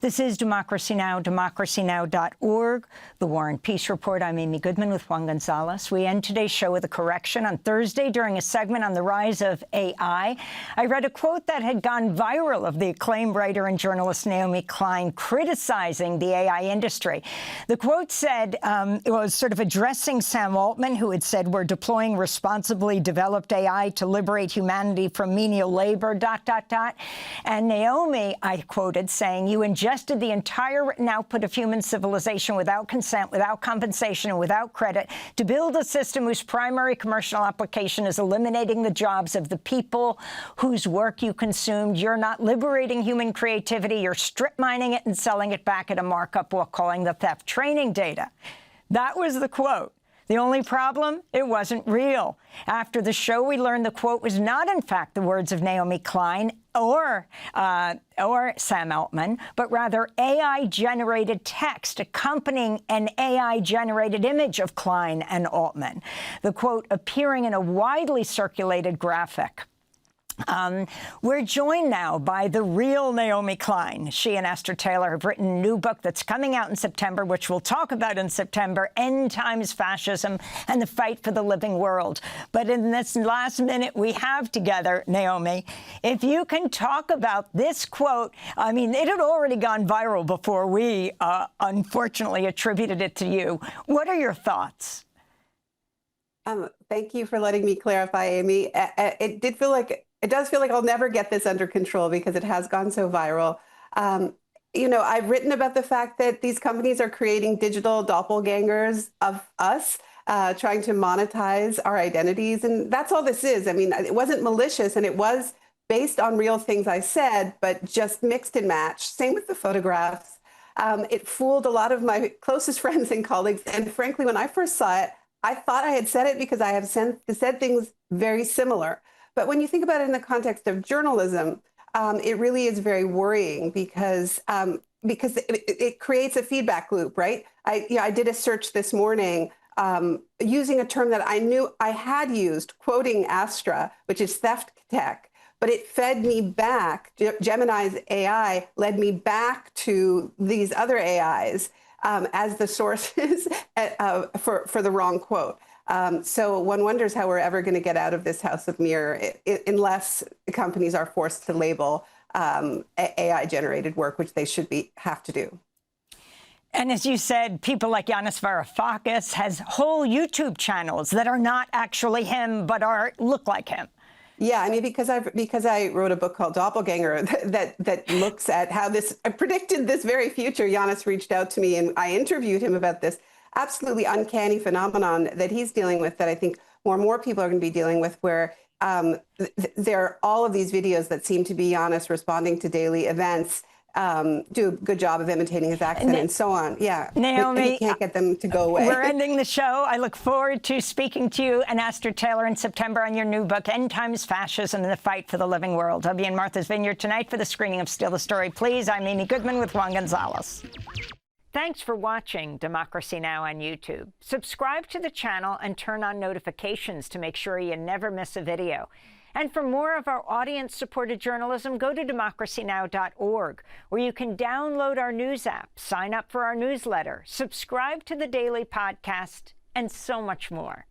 This is Democracy Now!, democracynow.org, The War and Peace Report. I'm Amy Goodman with Juan Gonzalez. We end today's show with a correction. On Thursday, during a segment on the rise of AI, I read a quote that had gone viral of the acclaimed writer and journalist Naomi Klein criticizing the AI industry. The quote said, it was sort of addressing Sam Altman, who had said, "We're deploying responsibly developed AI to liberate humanity from menial labor, ... And Naomi, I quoted, saying, "You ingested the entire written output of human civilization without consent, without compensation, and without credit to build a system whose primary commercial application is eliminating the jobs of the people whose work you consumed. You're not liberating human creativity. You're strip mining it and selling it back at a markup while calling the theft training data." That was the quote. The only problem? It wasn't real. After the show, we learned the quote was not, in fact, the words of Naomi Klein or Sam Altman, but rather AI-generated text accompanying an AI-generated image of Klein and Altman. The quote appearing in a widely circulated graphic. We're joined now by the real Naomi Klein. She and Esther Taylor have written a new book that's coming out in September, which we'll talk about in September, End Times Fascism and the Fight for the Living World. But in this last minute we have together, Naomi, if you can talk about this quote. I mean, it had already gone viral before we, unfortunately, attributed it to you. What are your thoughts? Thank you for letting me clarify, Amy. It does feel like I'll never get this under control because it has gone so viral. I've written about the fact that these companies are creating digital doppelgangers of us, trying to monetize our identities. And that's all this is. I mean, it wasn't malicious, and it was based on real things I said, but just mixed and matched. Same with the photographs. It fooled a lot of my closest friends and colleagues. And frankly, when I first saw it, I thought I had said it because I have said things very similar. But when you think about it in the context of journalism, it really is very worrying because it creates a feedback loop, right? I did a search this morning using a term that I knew I had used, quoting Astra, which is theft tech, but it fed me back. Gemini's AI led me back to these other AIs as the sources for the wrong quote. So one wonders how we're ever going to get out of this house of mirror unless companies are forced to label AI-generated work, which they have to do. And as you said, people like Yanis Varoufakis has whole YouTube channels that are not actually him, but look like him. Yeah, I mean, because I wrote a book called Doppelganger that looks at how I predicted this very future. Yanis reached out to me and I interviewed him about this absolutely uncanny phenomenon that he's dealing with, that I think more and more people are going to be dealing with, where there are all of these videos that seem to be Yanis responding to daily events, do a good job of imitating his accent and so on. Yeah, Naomi, he can't get them to go away. We're ending the show. I look forward to speaking to you and Esther Taylor in September on your new book, End Times Fascism and the Fight for the Living World. I'll be in Martha's Vineyard tonight for the screening of Steal the Story, Please. I'm Amy Goodman with Juan Gonzalez. Thanks for watching Democracy Now! On YouTube. Subscribe to the channel and turn on notifications to make sure you never miss a video. And for more of our audience-supported journalism, go to democracynow.org, where you can download our news app, sign up for our newsletter, subscribe to the daily podcast, and so much more.